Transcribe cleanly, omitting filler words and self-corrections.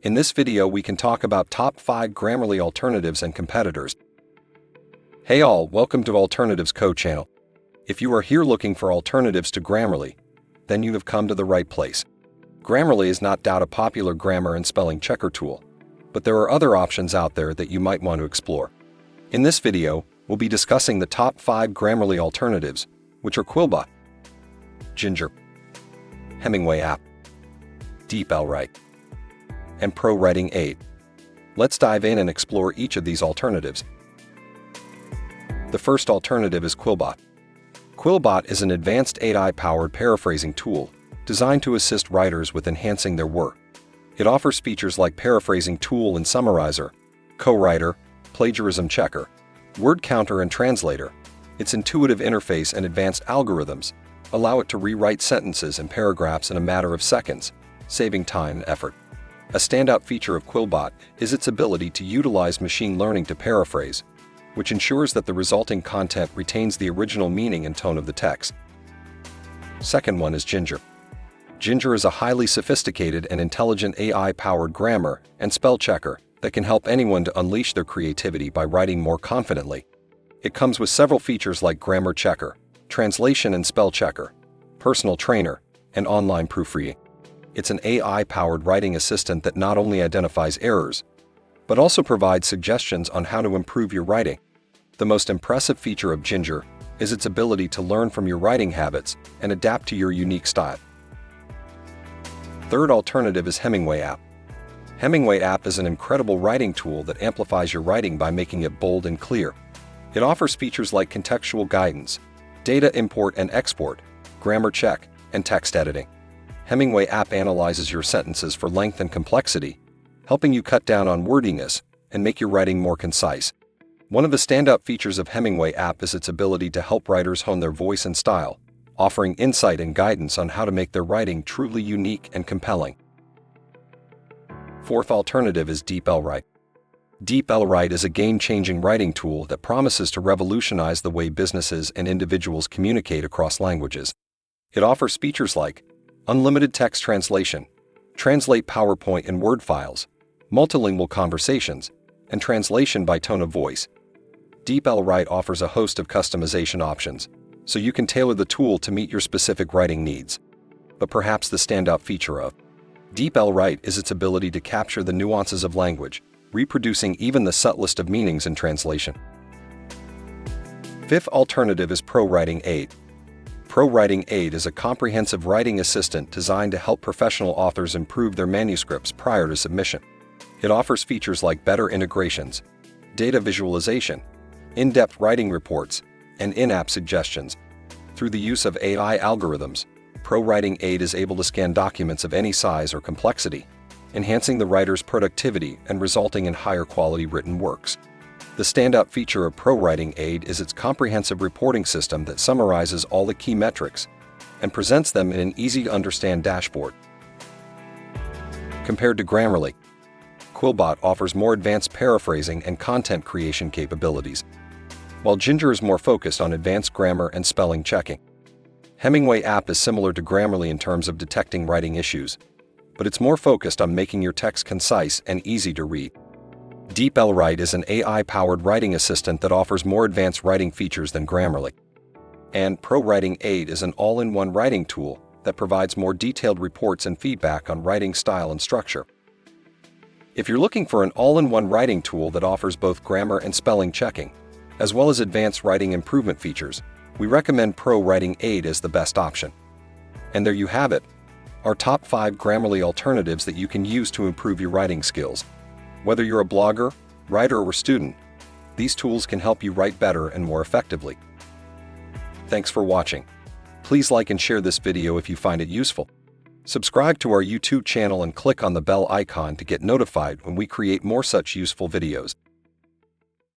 In this video we can talk about top 5 Grammarly alternatives and competitors. Hey all, welcome to Alternatives Code channel. If you are here looking for alternatives to Grammarly, then you have come to the right place. Grammarly is not doubt a popular grammar and spelling checker tool, but there are other options out there that you might want to explore. In this video, we'll be discussing the top 5 Grammarly alternatives, which are Quillbot, Ginger, Hemingway app, DeepL, and Pro Writing Aid. Let's dive in and explore each of these alternatives. The first alternative is Quillbot. Quillbot is an advanced AI-powered paraphrasing tool designed to assist writers with enhancing their work. It offers features like paraphrasing tool and summarizer, co-writer, plagiarism checker, word counter and translator. Its intuitive interface and advanced algorithms allow it to rewrite sentences and paragraphs in a matter of seconds, saving time and effort. A standout feature of Quillbot is its ability to utilize machine learning to paraphrase, which ensures that the resulting content retains the original meaning and tone of the text. Second one is Ginger. Ginger is a highly sophisticated and intelligent AI-powered grammar and spell checker that can help anyone to unleash their creativity by writing more confidently. It comes with several features like grammar checker, translation and spell checker, personal trainer, and online proofreading. It's an AI-powered writing assistant that not only identifies errors, but also provides suggestions on how to improve your writing. The most impressive feature of Ginger is its ability to learn from your writing habits and adapt to your unique style. Third alternative is Hemingway app. Hemingway app is an incredible writing tool that amplifies your writing by making it bold and clear. It offers features like contextual guidance, data import and export, grammar check, and text editing. Hemingway app analyzes your sentences for length and complexity, helping you cut down on wordiness and make your writing more concise. One of the standout features of Hemingway app is its ability to help writers hone their voice and style, offering insight and guidance on how to make their writing truly unique and compelling. Fourth alternative is DeepL. DeepL is a game-changing writing tool that promises to revolutionize the way businesses and individuals communicate across languages. It offers features like unlimited text translation, translate PowerPoint and Word files, multilingual conversations, and translation by tone of voice. DeepL offers a host of customization options, so you can tailor the tool to meet your specific writing needs. But perhaps the standout feature of DeepL is its ability to capture the nuances of language, reproducing even the subtlest of meanings in translation. Fifth alternative is Pro Writing Aid. Pro Writing Aid is a comprehensive writing assistant designed to help professional authors improve their manuscripts prior to submission. It offers features like better integrations, data visualization, in-depth writing reports, and in-app suggestions. Through the use of AI algorithms, Pro Writing Aid is able to scan documents of any size or complexity, enhancing the writer's productivity and resulting in higher quality written works. The standout feature of Pro Writing Aid is its comprehensive reporting system that summarizes all the key metrics and presents them in an easy-to-understand dashboard. Compared to Grammarly, Quillbot offers more advanced paraphrasing and content creation capabilities, while Ginger is more focused on advanced grammar and spelling checking. Hemingway app is similar to Grammarly in terms of detecting writing issues, but it's more focused on making your text concise and easy to read. DeepL is an AI-powered writing assistant that offers more advanced writing features than Grammarly. And Pro Writing Aid is an all-in-one writing tool that provides more detailed reports and feedback on writing style and structure. If you're looking for an all-in-one writing tool that offers both grammar and spelling checking, as well as advanced writing improvement features, we recommend Pro Writing Aid as the best option. And there you have it, our top 5 Grammarly alternatives that you can use to improve your writing skills. Whether you're a blogger, writer, or student, these tools can help you write better and more effectively. Thanks for watching. Please like and share this video if you find it useful. Subscribe to our YouTube channel and click on the bell icon to get notified when we create more such useful videos.